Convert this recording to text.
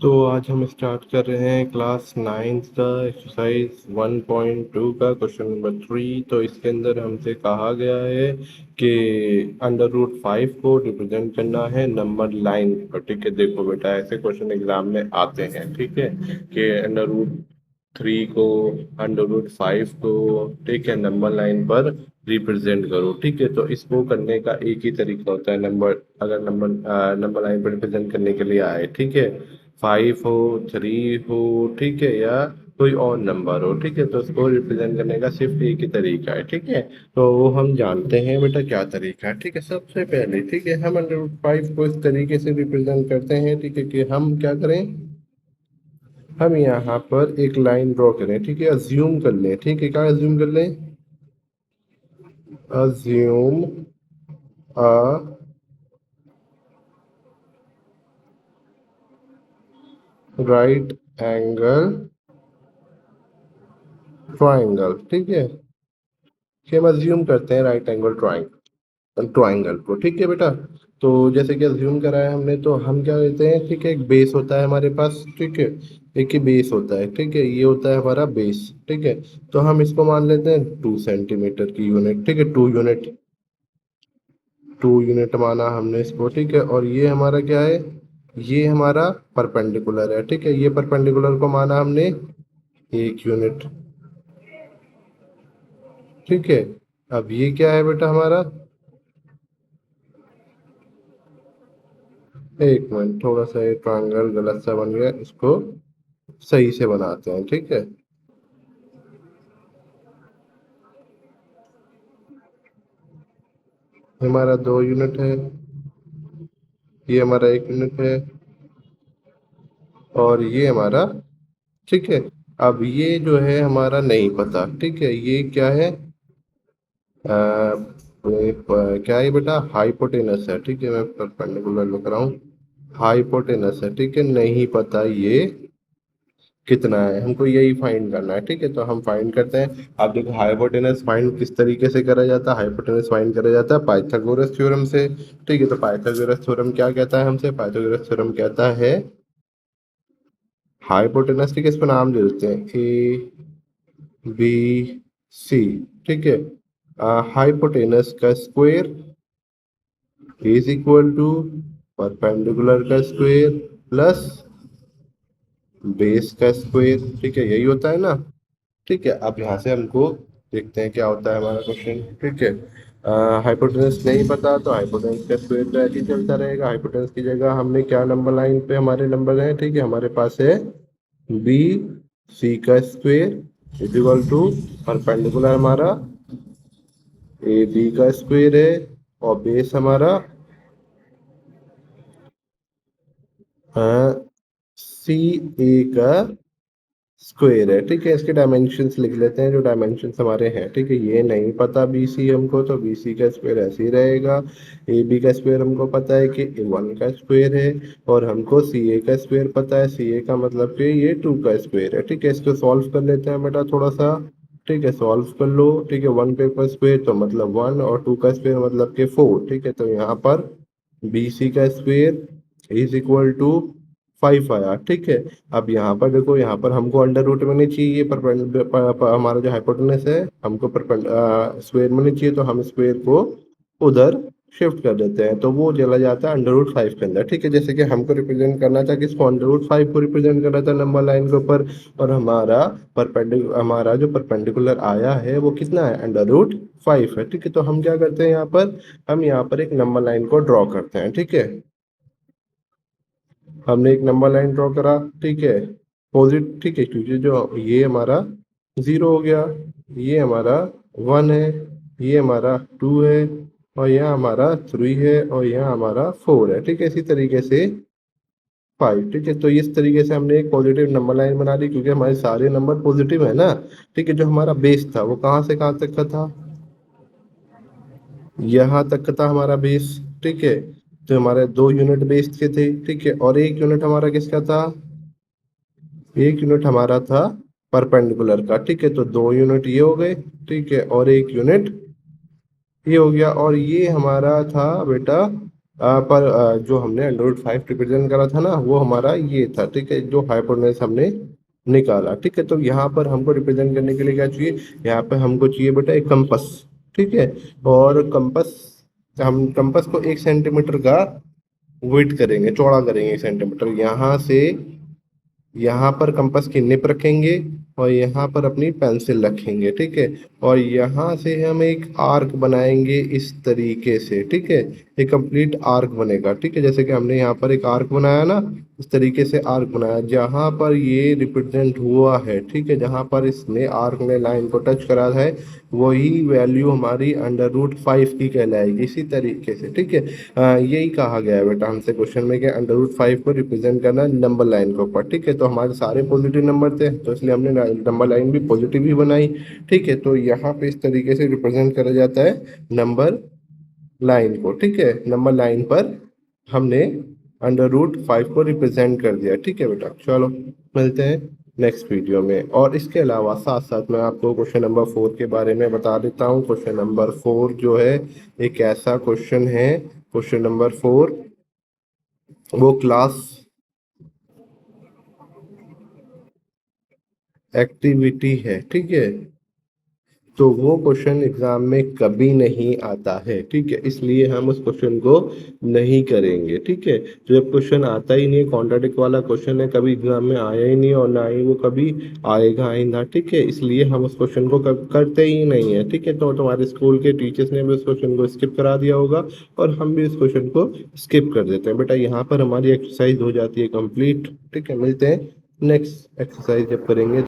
तो आज हम स्टार्ट कर रहे हैं क्लास 9th का एक्सरसाइज 1.2 का क्वेश्चन नंबर 3। तो इसके अंदर हमसे कहा गया है कि अंडर रूट 5 को रिप्रेजेंट करना है नंबर लाइन पर। ठीक है, देखो बेटा, ऐसे क्वेश्चन एग्जाम में आते हैं। ठीक है, कि अंडर रूट 3 को, अंडर रूट 5 को, ठीक है, नंबर लाइन पर रिप्रेजेंट करो। ठीक है, तो इसको करने का एक ही तरीका होता है। नंबर अगर नंबर लाइन पर रिप्रेजेंट करने के लिए आए, ठीक है, 5 हो, 3 हो, ठीक है, या कोई और नंबर हो, ठीक है, तो उसको रिप्रेजेंट करने का सिर्फ एक ही तरीका है। ठीक है, तो वो हम जानते हैं बेटा क्या तरीका है। ठीक है, सबसे पहले, ठीक है, हम अंडर रूट 5 को इस तरीके से रिप्रेजेंट करते हैं, ठीक है, कि हम क्या करें, हम यहाँ पर एक लाइन ड्रॉ करें। ठीक है, अज्यूम कर लें। ठीक है, क्या अज्यूम कर लें, assume a right angle triangle. ठीक है, कि हम अज्यूम करते हैं राइट एंगल ट्राइंगल को। ठीक है बेटा, तो जैसे कि अज्यूम करा है हमने, तो हम क्या लेते हैं, ठीक है, एक बेस होता है हमारे पास। ठीक है, एक ही बेस होता है। ठीक है, ये होता है हमारा बेस। ठीक है, तो हम इसको मान लेते हैं 2 सेंटीमीटर की यूनिट। ठीक है, 2 यूनिट, 2 यूनिट माना हमने इसको। ठीक है, और ये हमारा क्या है, ये हमारा परपेंडिकुलर है। ठीक है, ये परपेंडिकुलर को माना हमने 1 यूनिट। ठीक है, अब ये क्या है बेटा हमारा, एक मिनट, थोड़ा सा ये ट्रायंगल गलत सा बन गया, इसको सही से बनाते हैं। ठीक है, हमारा 2 यूनिट है, ये हमारा 1 यूनिट है, और ये हमारा, ठीक है, अब ये जो है हमारा नहीं पता। ठीक है, ये क्या है, क्या है बेटा, हाइपोटेनस है। ठीक है, मैं परपेंडिकुलर लिख रहा हूँ, हाइपोटेनस है। ठीक है, नहीं पता ये कितना है, हमको यही फाइंड करना है। ठीक है, तो हम फाइंड करते हैं। आप देखो, हाइपोटेनस फाइंड किस तरीके से करा जाता है, हाइपोटेनस फाइंड करा जाता है पाइथागोरस थ्योरम से। ठीक है, तो पाइथागोरस थ्योरम क्या कहता है हमसे, पाइथागोरस थ्योरम कहता है हाइपोटेनस, ठीक है, इसको नाम दे देते हैं ABC। ठीक है, हाइपोटेनस का square is equal to perpendicular का स्क्वायर प्लस बेस का स्क्वायर। ठीक है, यही होता है ना। ठीक है, अब यहाँ से हमको देखते हैं क्या होता है हमारा क्वेश्चन। ठीक है, हाइपोटेनस नहीं पता, तो हाइपोटेनस का स्क्वायर तो ऐसे ही चलता रहेगा। हाइपोटेनस की जगह हमने क्या नंबर लाइन पे हमारे नंबर हैं, ठीक है, हमारे पास है BC का square is equal to perpendicular हमारा AB का स्क्वायर है, और बेस हमारा CA का स्क्वायर है। ठीक है, इसके डायमेंशंस लिख लेते हैं, जो डायमेंशंस हमारे हैं। ठीक है, ये नहीं पता BC हमको, तो BC का स्क्वायर ऐसे ही रहेगा। AB का स्क्वायर हमको पता है कि 1 का स्क्वायर है, और हमको CA का स्क्वायर पता है, CA का मतलब कि ये 2 का स्क्वायर है। ठीक है, इसको सॉल्व कर लेते हैं बेटा थोड़ा सा। ठीक है, सॉल्व कर लो। ठीक है, 1 का स्क्वायर तो मतलब 1, और 2 का स्क्वायर मतलब कि 4। ठीक है, तो यहाँ पर BC का स्क्वायर इज इक्वल टू 5 आया। ठीक है, अब यहाँ पर देखो, यहाँ पर हमको अंडर रूट में नहीं चाहिए, हमारा जो हाइपोटेनस है हमको स्क्वायर में नहीं चाहिए, तो हम स्क्वायर को उधर शिफ्ट कर देते हैं, तो वो चला जाता है अंडर रूट 5 के अंदर। ठीक है, जैसे कि हमको रिप्रेजेंट करना था, किसको, अंडर रूट 5 को रिप्रेजेंट करना था नंबर लाइन के ऊपर, और हमारा जो परपेंडिकुलर आया है वो कितना है, अंडर रूट 5 है। ठीक है, तो हम क्या करते हैं यहाँ पर, हम यहाँ पर एक नंबर लाइन को ड्रॉ करते हैं। ठीक है, हमने एक नंबर लाइन ड्रॉ करा। ठीक है, पॉजिटिव, ठीक है, क्योंकि जो ये हमारा 0 हो गया, ये हमारा 1 है, ये हमारा 2 है, और यहाँ हमारा 3 है, और यहाँ हमारा 4 है। ठीक है, इसी तरीके से 5। ठीक है, तो इस तरीके से हमने एक पॉजिटिव नंबर लाइन बना ली, क्योंकि हमारे सारे नंबर पॉजिटिव है ना। ठीक है, जो हमारा बेस था वो कहाँ से कहाँ तक का था, यहाँ तक का था हमारा बेस। ठीक है, तो हमारे 2 यूनिट बेस के थे। ठीक है, और 1 यूनिट हमारा किसका था, 1 यूनिट हमारा था परपेंडिकुलर का। ठीक है, तो 2 यूनिट ये हो गए। ठीक है, और 1 यूनिट ये हो गया, और ये हमारा था बेटा पर जो हमने अंडर रूट 5 रिप्रेजेंट करा था ना, वो हमारा ये था, ठीक है, जो हाइपोटेनस हमने निकाला, ठीक है। तो यहाँ पर हमको रिप्रेजेंट करने के लिए क्या चाहिए, यहाँ पे हमको चाहिए बेटा एक कंपस, ठीक है। और कंपस, हम कंपस को 1 सेंटीमीटर का वेट करेंगे, चौड़ा करेंगे 1 सेंटीमीटर। यहाँ से यहाँ पर कंपास की निप रखेंगे और यहाँ पर अपनी पेंसिल रखेंगे, ठीक है। और यहाँ से हम एक आर्क बनाएंगे इस तरीके से, ठीक है। एक कंप्लीट आर्क बनेगा, ठीक है। जैसे कि हमने यहाँ पर एक आर्क बनाया ना, इस तरीके से आर्क बनाया, जहाँ पर ये रिप्रेजेंट हुआ है, ठीक है, जहाँ पर इसने आर्क ने लाइन को टच करा है, वही वैल्यू हमारी अंडर रूट 5 की कहलाएगी, इसी तरीके से, ठीक है। यही कहा गया है बेटा हमसे क्वेश्चन में कि अंडर रूट 5 को रिप्रेजेंट करना नंबर लाइन के ऊपर, ठीक है। तो हमारे सारे पॉजिटिव नंबर थे, तो इसलिए हमने नंबर लाइन भी पॉजिटिव ही बनाई, ठीक है। तो यहाँ पे इस तरीके से रिप्रेजेंट करा जाता है नंबर लाइन को, ठीक है। नंबर लाइन पर हमने अंडर रूट 5 को रिप्रेजेंट कर दिया, ठीक है बेटा। चलो मिलते हैं नेक्स्ट वीडियो में। और इसके अलावा साथ साथ मैं आपको क्वेश्चन नंबर 4 के बारे में बता देता हूँ। क्वेश्चन नंबर 4 जो है एक ऐसा क्वेश्चन है, क्वेश्चन नंबर 4 वो क्लास एक्टिविटी है, ठीक है। तो वो क्वेश्चन एग्जाम में कभी नहीं आता है, ठीक है, इसलिए हम उस क्वेश्चन को नहीं करेंगे, ठीक है। तो जब क्वेश्चन आता ही नहीं, कॉन्ट्राडिक्ट वाला क्वेश्चन है, कभी एग्जाम में आया ही नहीं और ना ही वो कभी आएगा आइंदा, ठीक है, इसलिए हम उस क्वेश्चन को करते ही नहीं है, ठीक है। तो तुम्हारे स्कूल के टीचर्स ने भी उस क्वेश्चन को स्किप करा दिया होगा और हम भी उस क्वेश्चन को स्किप कर देते हैं बेटा। यहाँ पर हमारी एक्सरसाइज हो जाती है कंप्लीट, ठीक है। मिलते हैं नेक्स्ट एक्सरसाइज जब करेंगे।